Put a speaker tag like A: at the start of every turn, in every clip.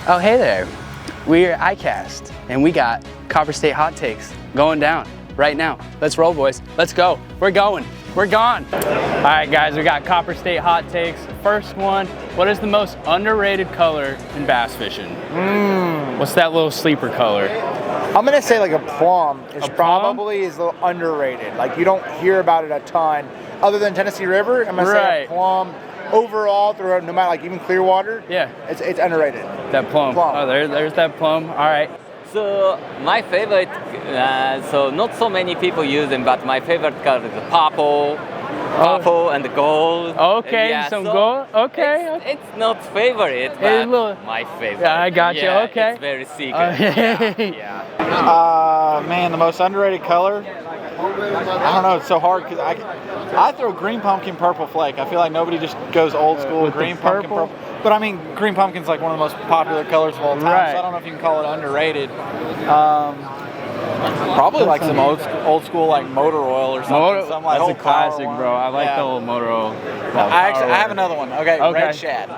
A: Oh, hey there. We're Icast, and we got Copper State hot takes going down right now. Let's roll, boys. Let's go. We're going. We're gone. All right, guys, we got Copper State hot takes. First one, what is the most underrated color in bass fishing? What's that little sleeper color?
B: I'm gonna say like a plum is
A: A plum?
B: probably is a little underrated. Like you don't hear about it a ton, other than Tennessee River. I'm gonna say a plum overall throughout, no matter like even Clearwater.
A: Yeah,
B: it's underrated.
A: that plum. Oh, there's that plum. All right.
C: So my favorite, so not so many people use them, but my favorite color is the purple and the gold.
A: Okay,
C: Yeah,
A: some
C: so
A: gold. Okay.
C: It's not favorite, but my favorite.
A: Yeah, I got you.
C: Yeah,
A: Okay.
C: It's very secret.
B: Man, the most underrated color. I don't know. It's so hard because I throw green pumpkin, purple flake. I feel like nobody just goes old school
A: With
B: green
A: the
B: pumpkin,
A: purple?
B: purple. But I mean, green pumpkin's like one of the most popular colors of all time.
A: Right.
B: So I don't know if you can call it underrated. Probably like some old school like motor oil or something. Some like
A: That's a
B: old power
A: classic,
B: one.
A: bro. I like
B: Yeah.
A: the old motor oil.
B: I have another one. Okay, red shad.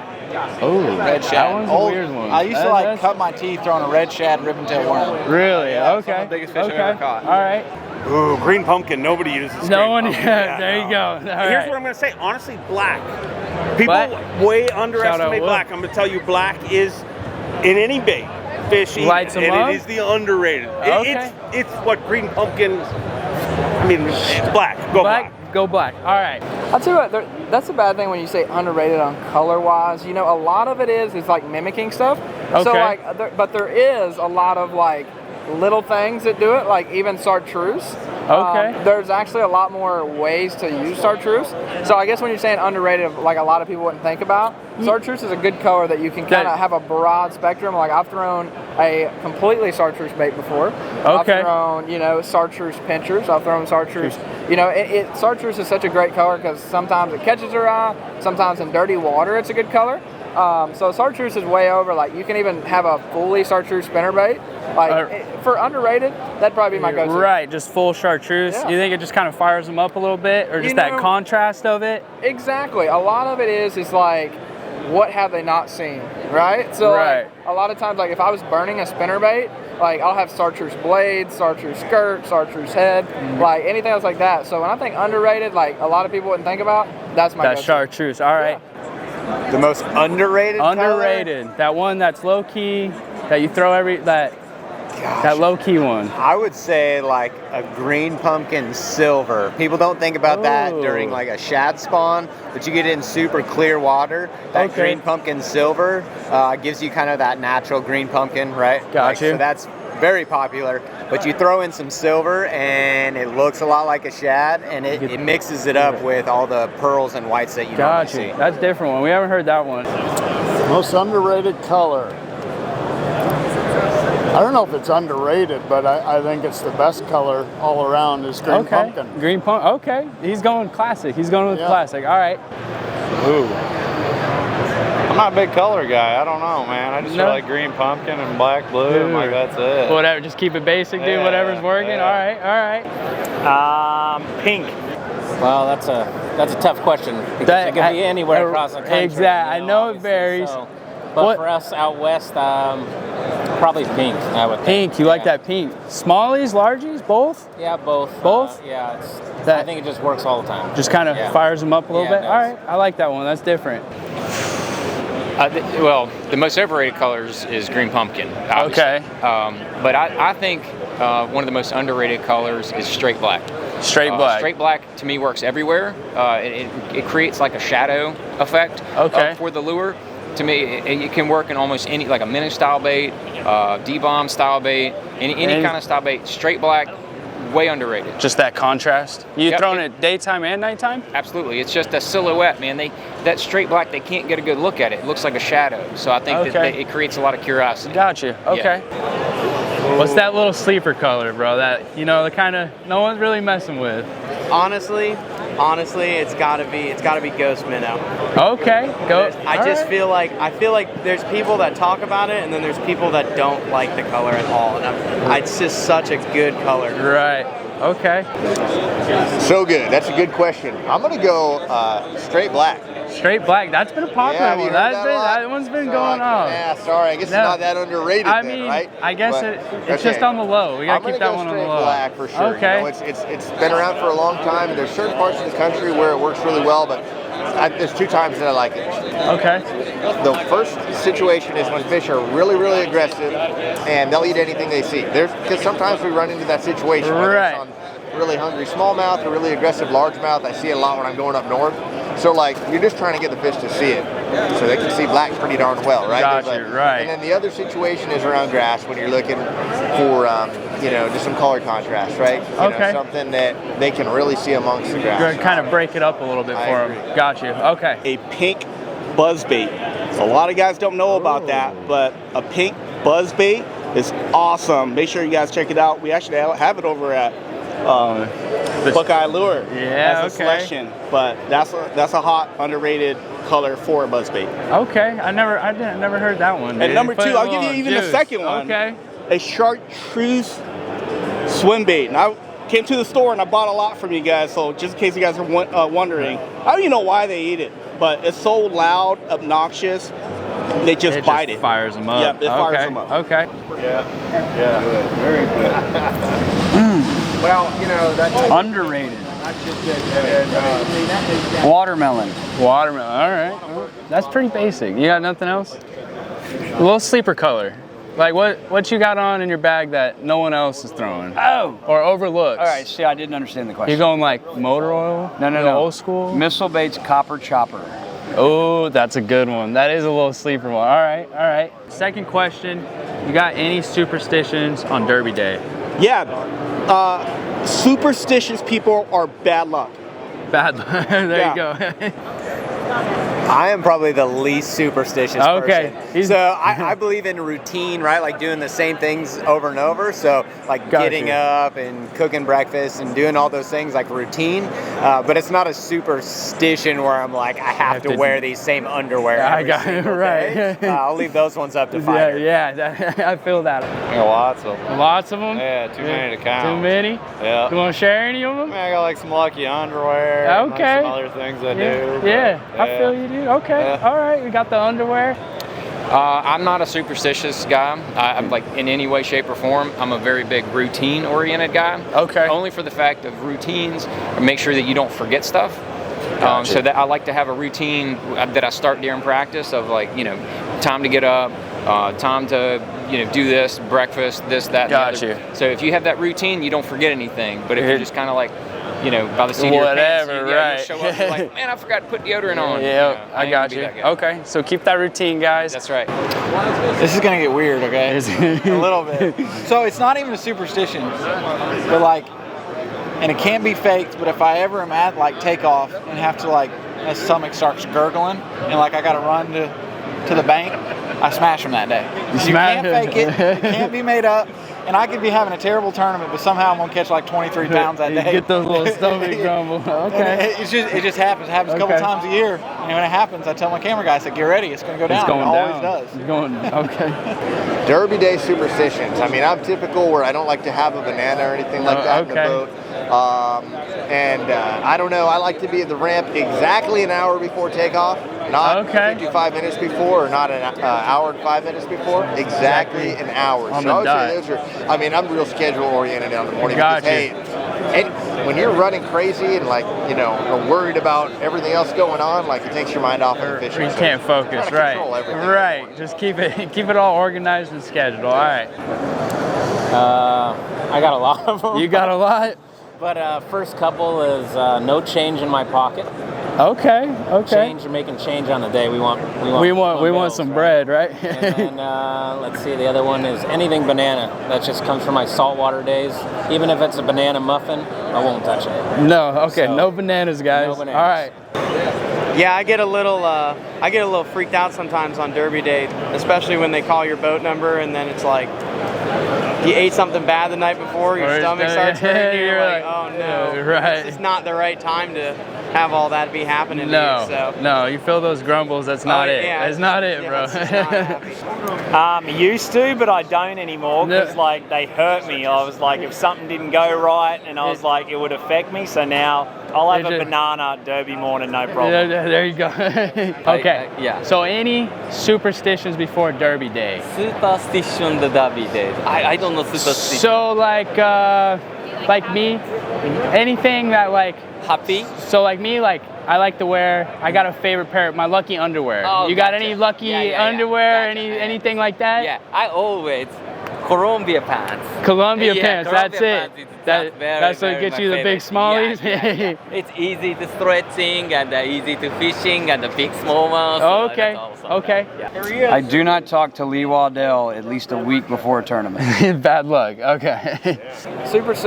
A: Oh,
B: Red shad.
A: that one's a weird one.
B: I used to like cut my teeth throwing a red shad ribbon-tailed worm.
A: Really?
B: Yeah,
A: Okay.
B: some of the biggest fish I've
A: okay.
B: ever caught.
A: All right.
D: Ooh, green pumpkin. Nobody uses
A: No
D: green
A: one.
D: pumpkin.
A: Yeah, there you go. All
D: Here's
A: right.
D: what I'm going to say. Honestly, black. People
A: Black?
D: way
A: Shout
D: underestimate
A: out,
D: black. I'm going to tell you, black is in any bait fish,
A: Lights them
D: and
A: up?
D: it is the underrated.
A: Okay.
D: It's what green pumpkin. I mean, it's black. Go black.
A: Go black. All right.
E: I'll tell you what, that's a bad thing when you say underrated on color-wise. You know, a lot of it is like mimicking stuff.
A: Okay.
E: So like, but there is a lot of like little things that do it, like even chartreuse.
A: Okay.
E: There's actually a lot more ways to use chartreuse. So I guess when you're saying underrated, like a lot of people wouldn't think about, chartreuse is a good color that you can kind of have a broad spectrum. Like I've thrown a completely chartreuse bait before.
A: Okay.
E: I've thrown, chartreuse pinchers. I've thrown chartreuse. Chartreuse is such a great color because sometimes it catches your eye. Sometimes in dirty water, it's a good color. So chartreuse is way over. Like you can even have a fully chartreuse spinnerbait. For underrated, that'd probably be my go-to.
A: Right, just full chartreuse.
E: Yeah.
A: You think it just kind of fires them up a little bit, or just that contrast of it?
E: Exactly. A lot of it is like, what have they not seen, right? So like, a lot of times, like if I was burning a spinnerbait, like I'll have chartreuse blades, chartreuse skirt, chartreuse head, like anything else like that. So when I think underrated, like a lot of people wouldn't think about, that's my go-to.
A: Chartreuse. All right.
E: Yeah.
B: The most underrated
A: Underrated. That one that's low key, that you throw that low key one.
F: I would say like a green pumpkin silver. People don't think about that during like a shad spawn, but you get it in super clear water. That green pumpkin silver gives you kind of that natural green pumpkin, right?
A: Gotcha.
F: So that's very popular. But you throw in some silver and it looks a lot like a shad, and it mixes it up with all the pearls and whites that you normally see.
A: That's a different one. We haven't heard that one.
G: Most underrated color. I don't know if it's underrated, but I think it's the best color all around is green pumpkin.
A: Green pumpkin. Okay. He's going classic. He's going with classic. All right.
H: Ooh. I'm not a big color guy. I don't know, man. I just feel like green pumpkin and black blue. And like that's it.
A: Whatever. Just keep it basic, dude. Whatever's working.
H: Yeah.
A: All right.
D: Pink.
I: Well, that's a tough question because it could be anywhere across the country.
A: Exactly. I know it varies.
I: But for us out west, probably pink. I would think.
A: Pink. You like that pink? Smallies, largies, both?
I: Yeah, both.
A: Both?
I: I think it just works all the time.
A: Just kind of fires them up a little bit.
I: All
A: right. I like that one. That's different.
J: Well, the most overrated colors is green pumpkin, obviously.
A: Okay.
J: But I think one of the most underrated colors is straight black.
A: Straight black.
J: Straight black to me works everywhere. It creates like a shadow effect for the lure. To me, it can work in almost any, like a minnow style bait, D-bomb style bait, any kind of style bait. Straight black, way underrated.
A: Just that contrast. You throwing it daytime and nighttime?
J: Absolutely. It's just a silhouette, man. That straight black, they can't get a good look at it. It looks like a shadow. So I think that it creates a lot of curiosity.
A: Gotcha. Okay. Yeah. What's that little sleeper color, bro? That the kind of no one's really messing with.
K: Honestly, it's gotta be ghost minnow.
A: Okay,
K: I feel like there's people that talk about it, and then there's people that don't like the color at all. And it's just such a good color.
A: Right. Okay.
L: So good. That's a good question. I'm gonna go straight black.
A: Straight black. That's been a popular one. That one's been going on.
F: Yeah, sorry. I guess it's not that underrated.
A: I
F: then,
A: mean,
F: right?
A: I guess it's just on the low. We gotta keep that one on the low.
F: Black for sure.
A: Okay.
F: You know, it's been around for a long time. There's certain parts of the country where it works really well, but there's 2 times that I like it.
A: Okay.
F: The first situation is when fish are really, really aggressive and they'll eat anything they see. Because sometimes we run into that situation whether it's on really hungry smallmouth or really aggressive largemouth. I see it a lot when I'm going up north. So like you're just trying to get the fish to see it, so they can see black pretty darn well, right?
A: Gotcha, right.
F: And then the other situation is around grass when you're looking for just some color contrast, right? You know, something that they can really see amongst the grass.
A: Kind of break it up a little bit for them. Got you. Okay.
L: A pink buzzbait. A lot of guys don't know about that, but a pink buzzbait is awesome. Make sure you guys check it out. We actually have it over at Buckeye Lure as a selection, but that's a hot underrated color for a buzzbait.
A: Okay, I never heard that one. Dude.
L: And number 2, I'll give you even the second one.
A: Okay,
L: a chartreuse swim bait. And I came to the store and I bought a lot from you guys, so just in case you guys are wondering, I don't even know why they eat it, but it's so loud, obnoxious. They just bite it.
A: Fires them up.
L: Yep, it fires them up.
A: Okay.
H: Yeah. Very good.
F: Well, you know, that's
A: underrated. Watermelon. Watermelon. All right. That's pretty basic. You got nothing else? A little sleeper color. Like what you got on in your bag that no one else is throwing?
M: Oh.
A: Or overlooks?
M: All right. See, I didn't understand the question.
A: You going like motor oil?
M: No.
A: Old school?
M: Missile bait's copper chopper.
A: Oh, that's a good one. That is a little sleeper one. All right. Second question. You got any superstitions on Derby Day?
L: Yeah. Superstitious people are bad luck.
A: Bad luck. There you go.
F: I am probably the least superstitious person. So I believe in routine, right? Like doing the same things over and over. So like getting up and cooking breakfast and doing all those things like routine. But it's not a superstition where I'm like, I have to wear these same underwear every single day. I'll leave those ones up to fire.
A: Yeah, I feel that.
H: I got lots of them.
A: Lots of them?
H: Yeah, too many to count.
A: Too many?
H: Yeah.
A: You want to share any of them?
H: I got like some lucky underwear.
A: Okay.
H: And some other things I do.
A: Yeah, I feel you, dude. Okay, all right. We got the underwear.
J: I'm not a superstitious guy. I'm like in any way, shape, or form. I'm a very big routine-oriented guy.
A: Okay.
J: Only for the fact of routines, make sure that you don't forget stuff.
A: Gotcha.
J: So that I like to have a routine that I start during practice of like, time to get up, time to, do this, breakfast, this, that,
A: Gotcha.
J: So if you have that routine, you don't forget anything. But if you're just kind of like, by the seat of your pants, you show up, you're like, man, I forgot to put deodorant on.
A: Yeah, I got you. Okay, so keep that routine, guys.
J: That's right.
B: This is gonna get weird, okay? A little bit. So it's not even a superstition, but like, and it can't be faked, but if I ever am at like takeoff and have to like, my stomach starts gurgling and like I gotta run to the bank, I smash them that day. You can't fake it, it can't be made up. And I could be having a terrible tournament, but somehow I'm gonna catch like 23 pounds that day.
A: Get those little stomach grumble. Okay.
B: It just happens. It happens a couple times a year. And when it happens, I tell my camera guy, I said, get ready, it's gonna go down.
A: It's going
B: it
A: down.
B: always does.
A: It's going, okay.
F: Derby Day superstitions. I mean, I'm typical where I don't like to have a banana or anything like that in the boat. I don't know, I like to be at the ramp exactly an hour before takeoff, not 55 minutes before, or not an hour and 5 minutes before, exactly an hour. So I would say those are, I'm real schedule oriented on the morning. Because, hey, when you're running crazy and like, are worried about everything else going on, like it takes your mind off of the fishing.
A: You can't focus, right? Right, just keep it all organized and scheduled, all right.
I: I got a lot of them.
A: You got a lot?
I: But first couple is no change in my pocket.
A: Okay.
I: Making change on the day. We want
A: some bread, right?
I: And then let's see. The other one is anything banana. That just comes from my saltwater days. Even if it's a banana muffin, I won't touch it.
A: No. Okay. So, no bananas, guys.
I: No bananas.
A: All right.
K: Yeah, I get a little freaked out sometimes on Derby Day, especially when they call your boat number and then it's like you ate something bad the night before, your stomach starts hurting, you're like, oh no,
A: right.
K: It's just not the right time to have all that be happening
A: No,
K: to you. So.
A: no, you feel those grumbles. That's not it.
K: Yeah,
A: that's not it, bro.
N: Used to, but I don't anymore because like they hurt me. I was like, if something didn't go right, and I was like, it would affect me. So now I'll have a banana Derby morning, no problem.
A: There you go. Okay.
C: Yeah.
A: So any superstitions before Derby Day?
C: Superstition the Derby Day. I don't know superstition.
A: So like me, anything that like
C: happy.
A: So like me, like I like to wear. I got a favorite pair, my lucky underwear.
C: Oh,
A: you got any lucky underwear? Anything like that?
C: Yeah, I always Columbia pants.
A: Columbia pants.
C: Columbia
A: that's
C: pants,
A: it.
C: That's
A: what gets you the big smallies.
C: It's easy to stretching and easy to fishing and the big small ones.
A: Okay. Okay.
C: Yeah.
M: I do not talk to Lee Waddell at least a week before a tournament.
A: Bad luck. Okay.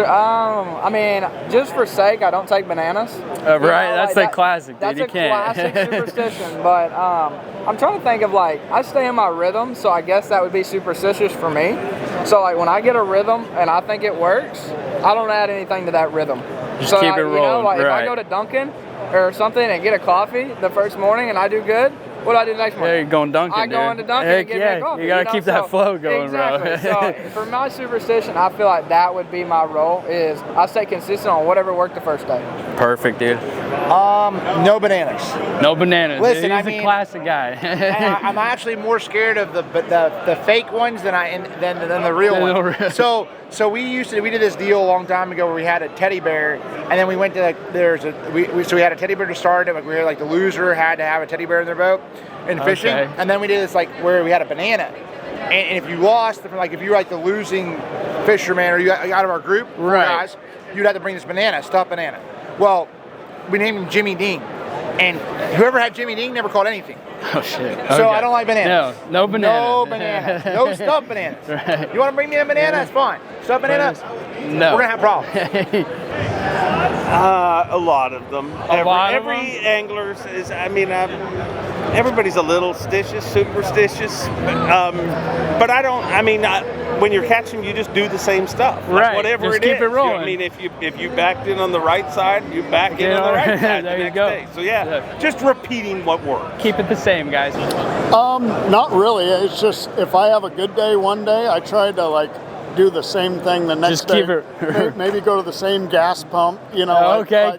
E: I mean, just for sake, I don't take bananas.
A: Right. That's like classic, dude.
E: That's
A: You
E: a
A: can't.
E: classic superstition. But I'm trying to think of like I stay in my rhythm, so I guess that would be superstitious for me. So like when I get a rhythm and I think it works, I don't add anything to that rhythm.
A: Just
E: so
A: keep it rolling.
E: You know, like if I
A: right.
E: go to Dunkin' or something and get a coffee the first morning and I do good, what do I do the next morning?
A: Yeah, you're going Dunkin',
E: I go into Dunkin' and get me a coffee.
A: You gotta keep that flow going,
E: exactly.
A: bro.
E: So for my superstition, I feel like that would be my role. Is I stay consistent on whatever worked the first day.
A: Perfect, dude.
B: No bananas.
A: No bananas.
B: Listen,
A: He's
B: I
A: a
B: mean,
A: classic guy.
B: I'm actually more scared of the fake ones than the real ones. So we did this deal a long time ago where we had a teddy bear, and then we went to so we had a teddy bear to start, and we were like the loser had to have a teddy bear in their boat and fishing, and then we did this like where we had a banana, and if you lost, like if you were like the losing fisherman or you got out of our group, guys, you'd have to bring this banana, stuffed banana. Well, we named him Jimmy Dean, and whoever had Jimmy Dean never caught anything.
A: Oh shit. Okay.
B: So I don't like bananas.
A: No bananas.
B: No bananas. No stuffed bananas. Right. You want to bring me a banana? That's fine. Stuffed banana?
A: No.
B: We're gonna have problems.
D: A lot of them. Every angler is. I mean, everybody's a little superstitious. But I don't. I mean, when you're catching, you just do the same stuff.
A: Right.
D: Whatever
A: just
D: it
A: keep
D: is.
A: it rolling.
D: I mean, if you backed in on the right side, you back in on the right side
A: there
D: the
A: you
D: next
A: go.
D: day. So just repeating what works.
A: Keep it the same, guys.
G: Not really. It's just if I have a good day one day, I try to like do the same thing the next
A: just
G: day.
A: Keep it.
G: Maybe go to the same gas pump. You know.
A: Okay.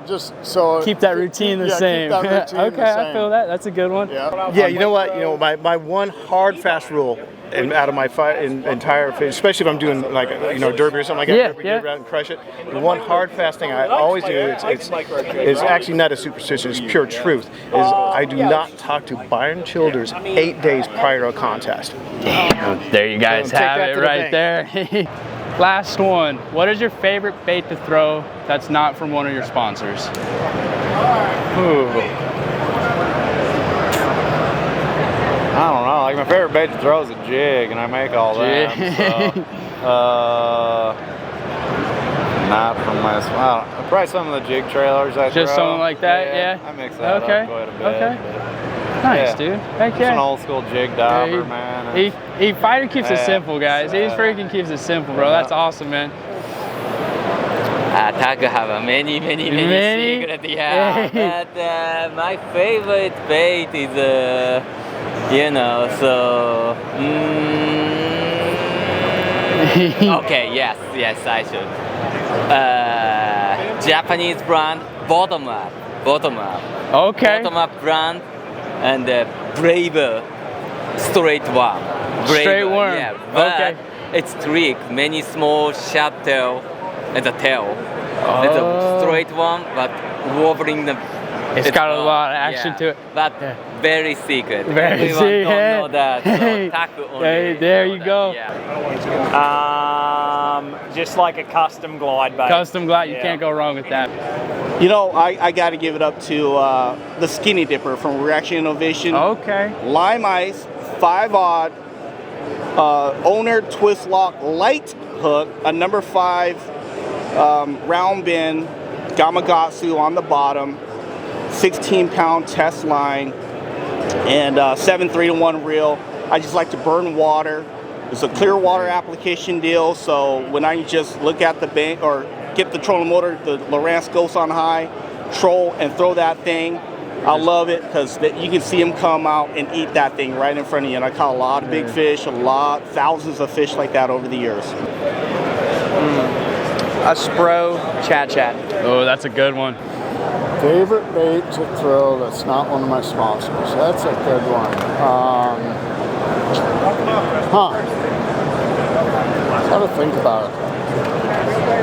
G: Just so
A: keep that routine the same.
G: Keep that routine
A: okay,
G: the same.
A: I feel that. That's a good one.
O: Yeah. You know what? You know my one hard fast rule. And out of my entire fish, especially if I'm doing like derby or something like that, get around and crush it. The one hard fast thing I always do it's actually not a superstition, it's pure truth. Is I do not talk to Byron Childers 8 days prior to a contest.
A: Damn, there you guys have it right there. Last one. What is your favorite bait to throw that's not from one of your sponsors?
H: Ooh. I don't know. Like my favorite bait to throw is a jig, and I make all that. So, not from my. Probably some of the jig trailers I throw.
A: Just something like that, yeah.
H: I mix that up quite a bit.
A: Okay. Nice, dude. Heck
H: Just
A: yeah.
H: an old school jig dauber, man.
A: Fighter keeps it simple, guys. He freaking keeps it simple, bro. That's awesome, man.
C: Tag have many secrets, yeah. But my favorite bait is, okay, yes, I should. Japanese brand, bottom up.
A: Okay.
C: Bottom up brand, and braver, straight worm.
A: Straight worm.
C: Yeah, but it's trick. Many small sharp tail and the tail. It's a straight one, but wobbling the.
A: It's got a lot of action to it.
C: But very secret.
A: Very
C: Everyone
A: secret.
C: don't know that. So taku only
A: there you go.
N: Just like a custom glide bait.
A: Custom glide, you can't go wrong with that.
L: You know, I got to give it up to the Skinny Dipper from Reaction Innovation.
A: Okay.
L: Lime ice, 5-aught, owner twist lock light hook, a number 5 round bin, Gamakatsu on the bottom, 16-pound test line, and 7 3-to-1 reel. I just like to burn water. It's a clear water application deal, so when I just look at the bank or get the trolling motor, the Lowrance goes on high, troll and throw that thing. I love it because you can see them come out and eat that thing right in front of you. And I caught a lot of big fish, thousands of fish like that over the years.
K: A Spro Chad.
A: Oh, that's a good one.
G: Favorite bait to throw that's not one of my sponsors. That's a good one. Got to think about it.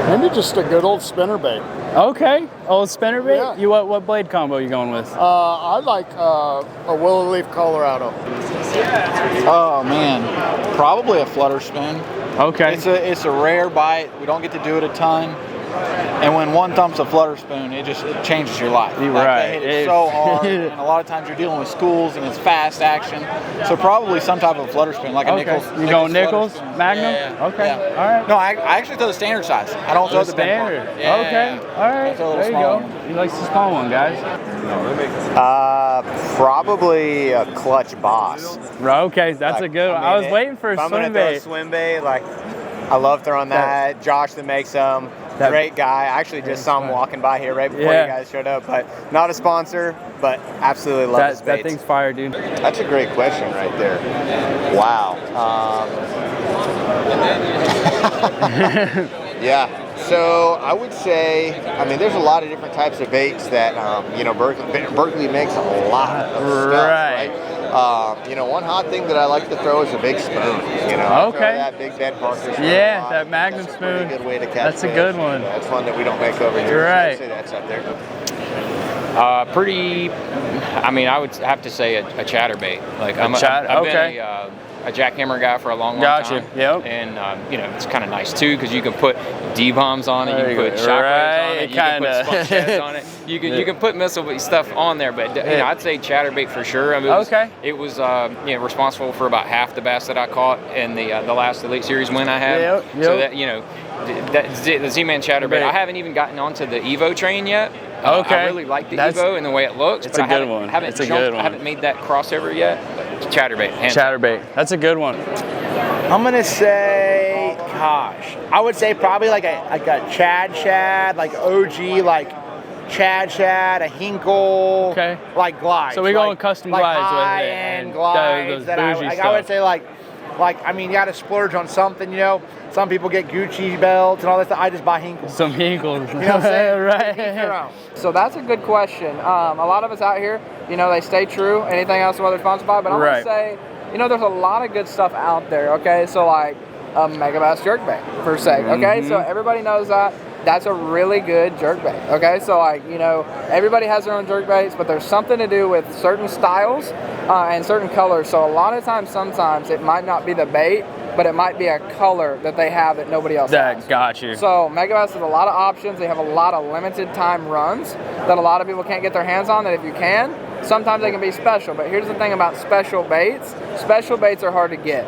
G: Maybe just a good old spinner bait.
A: Okay, old spinner bait.
G: Yeah.
A: You what blade combo you going with?
G: I like a Willow Leaf Colorado.
B: Oh man, probably a flutter spin.
A: Okay.
B: It's a rare bite. We don't get to do it a ton. And when one thumps a flutter spoon, it changes your life. Like,
A: Right.
B: They hit it so hard, and a lot of times you're dealing with schools, and it's fast action. So probably some type of flutter spoon, like a Nichols.
A: You going Nichols? Magnum?
B: Yeah.
A: Okay.
B: Yeah.
A: All right.
B: No, I actually throw the standard size. I don't throw the
A: standard.
B: big one. Yeah.
A: Okay. All right. There you go. He likes the small one, guys.
F: Probably a clutch boss.
A: Okay, that's a good one. I was waiting for a swim bait.
F: I'm gonna throw a swim bait. Like, I love throwing that. Josh that makes them. Great guy. I actually just saw him walking by here right before you guys showed up, but not a sponsor, but absolutely love his baits.
A: That thing's fire, dude.
F: That's a great question right there. Wow. Yeah. So I would say, I mean, there's a lot of different types of baits that, Berkeley makes a lot of stuff, right? One hot thing that I like to throw is a big spoon. I throw that big bed Parker spoon.
A: Yeah, that Magnum spoon.
F: That's a pretty good way to catch
A: That's a
F: fish.
A: good one.
F: That's one that we don't make over here.
A: Right.
F: So I'd say that's up there.
J: I would have to say a chatterbait. Like I've been a jackhammer guy for a long time.
A: Yep.
J: And it's kind of nice too because you can put D-bombs on it, you can put shockwaves on it, you can put sponge heads on it. You can put missile stuff on there, but I'd say chatterbait for sure. I mean, it was responsible for about half the bass that I caught in the last Elite Series win I had. So that the Z-Man chatterbait. I haven't even gotten onto the Evo train yet. I really like the Evo and the way it looks.
A: It's a good one. It's a good one.
J: I haven't made that crossover yet. But chatterbait.
A: Chatterbait. That's a good one.
P: I'm gonna say, gosh, I would say probably like a Chad, like OG, like Chad, a Hinkle, like glides.
A: So we going custom glides with it.
P: High-end glides that I would say like I mean, you got to splurge on something, Some people get Gucci belts and all that stuff. I just buy Hinkles.
A: Some Hinkles.
P: You know what I'm saying?
A: Right.
E: So that's a good question. A lot of us out here, they stay true. Anything else whether sponsored by, but I'm gonna say, there's a lot of good stuff out there. Okay, so like a Mega Bass jerkbait per se. Okay, so everybody knows that. That's a really good jerkbait. Okay, so everybody has their own jerkbaits, but there's something to do with certain styles and certain colors. So a lot of times, sometimes it might not be the bait, but it might be a color that they have that nobody else has.
A: Got you.
E: So Mega Bass has a lot of options. They have a lot of limited time runs that a lot of people can't get their hands on. That if you can, sometimes they can be special. But here's the thing about special baits. Special baits are hard to get.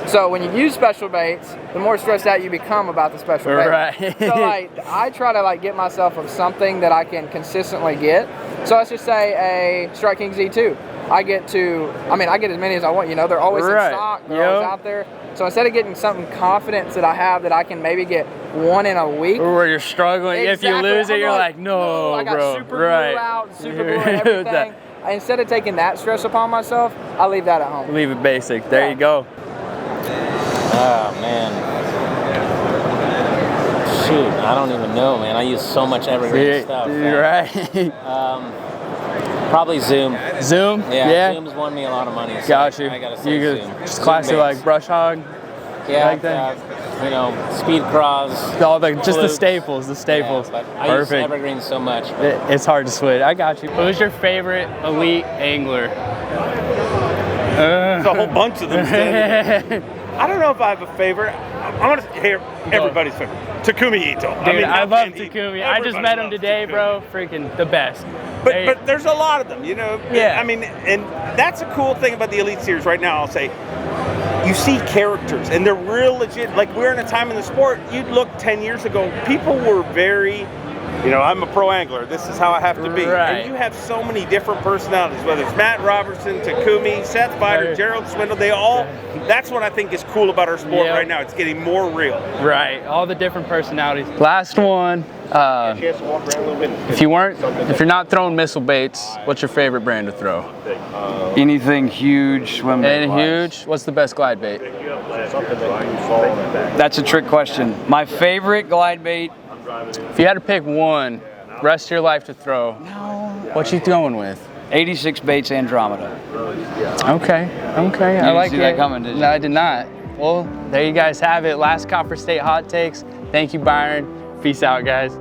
E: So when you use special baits, the more stressed out you become about the special bait.
A: Right.
E: So I try to get myself of something that I can consistently get. So let's just say a Strike King Z2. I get as many as I want. They're always in stock. They're always out there. So instead of getting something confidence that I have that I can maybe get one in a week.
A: Where you're struggling. Exactly. If you lose it, you're like, no,
E: I got
A: bro.
E: super glue out, super glue and everything. Instead of taking that stress upon myself, I leave that at home.
A: Leave it basic. There you go.
I: Oh, man. Shoot, I don't even know, man. I use so much evergreen stuff.
A: Right.
I: Probably Zoom.
A: Zoom?
I: Yeah. Zoom's won me a lot of money. So
A: Got you.
I: I gotta say Zoom.
A: Just classic like brush hog.
I: Yeah, speed craws.
A: Just the staples. Yeah,
I: but I use evergreen so much.
A: It's hard to switch. I got you. Who's your favorite elite angler?
D: There's a whole bunch of them. I don't know if I have a favorite. I want to hear everybody's favorite. Takumi Ito.
A: Dude, I love Takumi. I just met him today, bro. Freaking the best.
D: But there's a lot of them, Yeah. I mean, and that's a cool thing about the Elite Series right now. I'll say, you see characters, and they're real legit. Like, we're in a time in the sport, you'd look 10 years ago, people were very, I'm a pro angler. This is how I have to be.
A: Right.
D: And you have so many different personalities, whether it's Matt Robertson, Takumi, Seth Fider, Gerald Swindle. That's what I think is cool about our sport right now. It's getting more real.
A: Right. All the different personalities. Last one. If you're not throwing missile baits, what's your favorite brand to throw?
M: Anything huge, swim bait.
A: Anything huge? What's the best glide bait?
M: That's a trick question. My favorite glide bait.
A: If you had to pick one, rest of your life to throw, what you throwing with?
M: 86 Baits Andromeda.
A: Okay. I like
M: see that coming, did you?
A: No, I did not. Well, there you guys have it. Last Copper State Hot Takes. Thank you, Byron. Peace out, guys.